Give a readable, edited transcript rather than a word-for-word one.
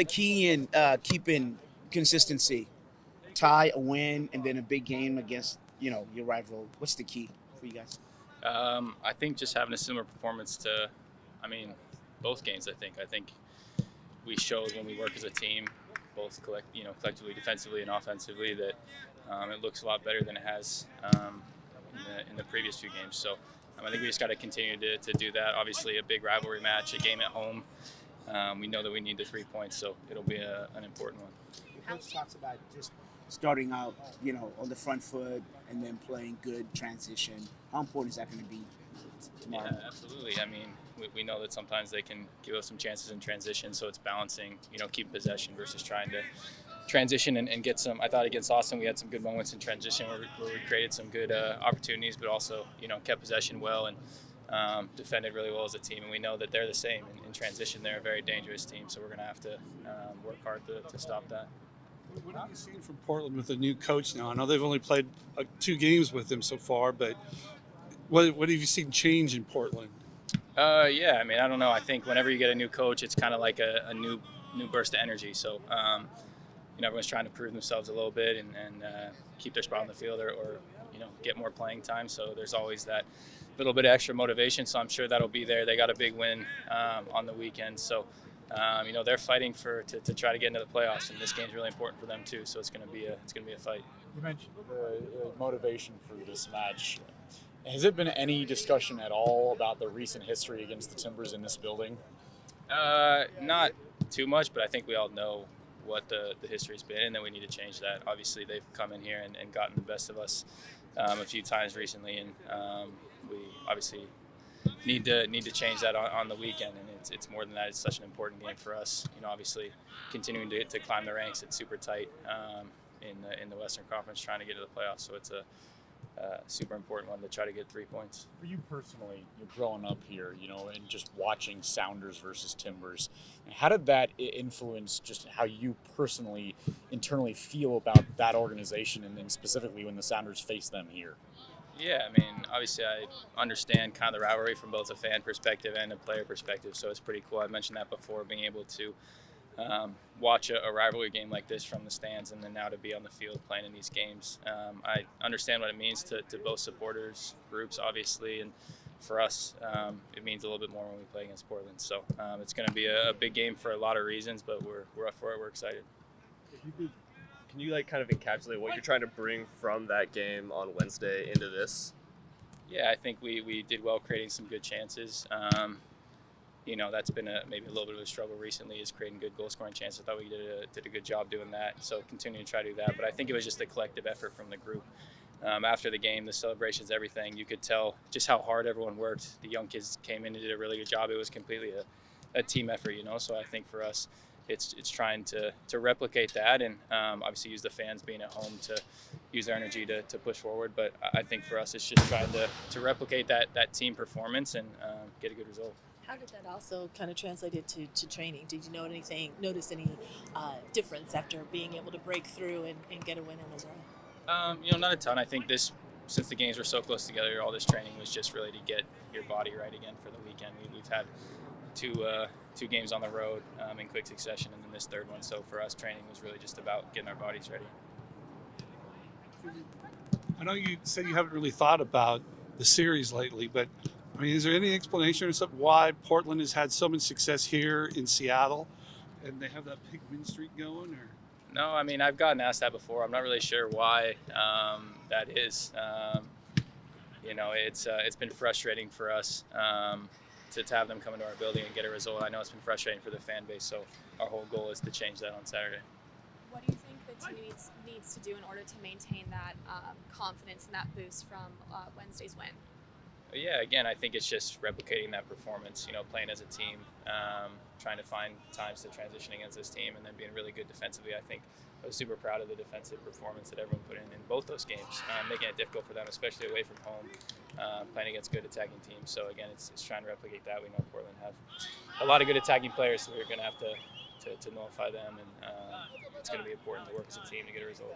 the key in keeping consistency? Tie, a win, and then a big game against your rival. What's the key for you guys? I think just having a similar performance to, I mean, both games. I think we showed when we work as a team, both collectively, defensively and offensively, that it looks a lot better than it has in the previous few games. So I think we just got to continue to do that. Obviously, a big rivalry match, a game at home. We know that we need the 3 points, so it'll be an important one. Your coach talks about just starting out, on the front foot and then playing good transition. How important is that going to be tomorrow? Yeah, absolutely. I mean, we know that sometimes they can give us some chances in transition, so it's balancing, keep possession versus trying to transition and get some. I thought against Austin we had some good moments in transition where we created some good opportunities, but also, kept possession well and defended really well as a team. And we know that they're the same in transition. They're a very dangerous team, so we're going to have to work hard to stop that. What have you seen from Portland with the new coach now? I know they've only played 2 games with him so far, but what have you seen change in Portland? Yeah, I mean, I don't know. I think whenever you get a new coach, it's kind of like a new burst of energy. So, everyone's trying to prove themselves a little bit and keep their spot on the field or get more playing time. So there's always that little bit of extra motivation. So I'm sure that'll be there. They got a big win on the weekend. So, they're fighting to try to get into the playoffs, and this game's really important for them too. So it's going to be a fight. You mentioned the motivation for this match. Has it been any discussion at all about the recent history against the Timbers in this building? Not too much, but I think we all know what the history's been, and then we need to change that. Obviously, they've come in here and gotten the best of us a few times recently, and we obviously need to change that on the weekend. And it's more than that. It's such an important game for us. Obviously, continuing to climb the ranks. It's super tight in the Western Conference, trying to get to the playoffs. So it's a super important one to try to get 3 points. For you personally, you're growing up here, and just watching Sounders versus Timbers, how did that influence just how you personally, internally feel about that organization, and then specifically when the Sounders face them here? Yeah, I mean, obviously I understand kind of the rivalry from both a fan perspective and a player perspective, so it's pretty cool. I mentioned that before, being able to watch a rivalry game like this from the stands, and then now to be on the field playing in these games. I understand what it means to both supporters groups, obviously, and for us, it means a little bit more when we play against Portland. So it's going to be a big game for a lot of reasons, but we're up for it. We're excited. Can you kind of encapsulate what you're trying to bring from that game on Wednesday into this? Yeah, I think we did well creating some good chances. That's been maybe a little bit of a struggle recently, is creating good goal scoring chances. I thought we did a good job doing that, so continue to try to do that. But I think it was just a collective effort from the group. After the game, the celebrations, everything, you could tell just how hard everyone worked. The young kids came in and did a really good job. It was completely a team effort, So I think for us, it's trying to replicate that, and obviously use the fans being at home to use their energy to push forward. But I think for us, it's just trying to replicate that team performance and get a good result. How did that also kind of translate into training? Did you notice any difference after being able to break through and get a win in a row? Not a ton. I think since the games were so close together, all this training was just really to get your body right again for the weekend. We've had two games on the road in quick succession, and then this third one. So for us, training was really just about getting our bodies ready. I know you said you haven't really thought about the series lately, but I mean, is there any explanation or something why Portland has had so much success here in Seattle, and they have that big win streak going? Or no, I mean, I've gotten asked that before. I'm not really sure why that is. It's been frustrating for us to have them come into our building and get a result. I know it's been frustrating for the fan base, so our whole goal is to change that on Saturday. What do you think the team needs to do in order to maintain that confidence and that boost from Wednesday's win? Yeah, again, I think it's just replicating that performance, playing as a team, trying to find times to transition against this team, and then being really good defensively. I think I was super proud of the defensive performance that everyone put in both those games, making it difficult for them, especially away from home, playing against good attacking teams. So again, it's trying to replicate that. We know Portland have a lot of good attacking players, so we're going to have to nullify them, and it's going to be important to work as a team to get a result.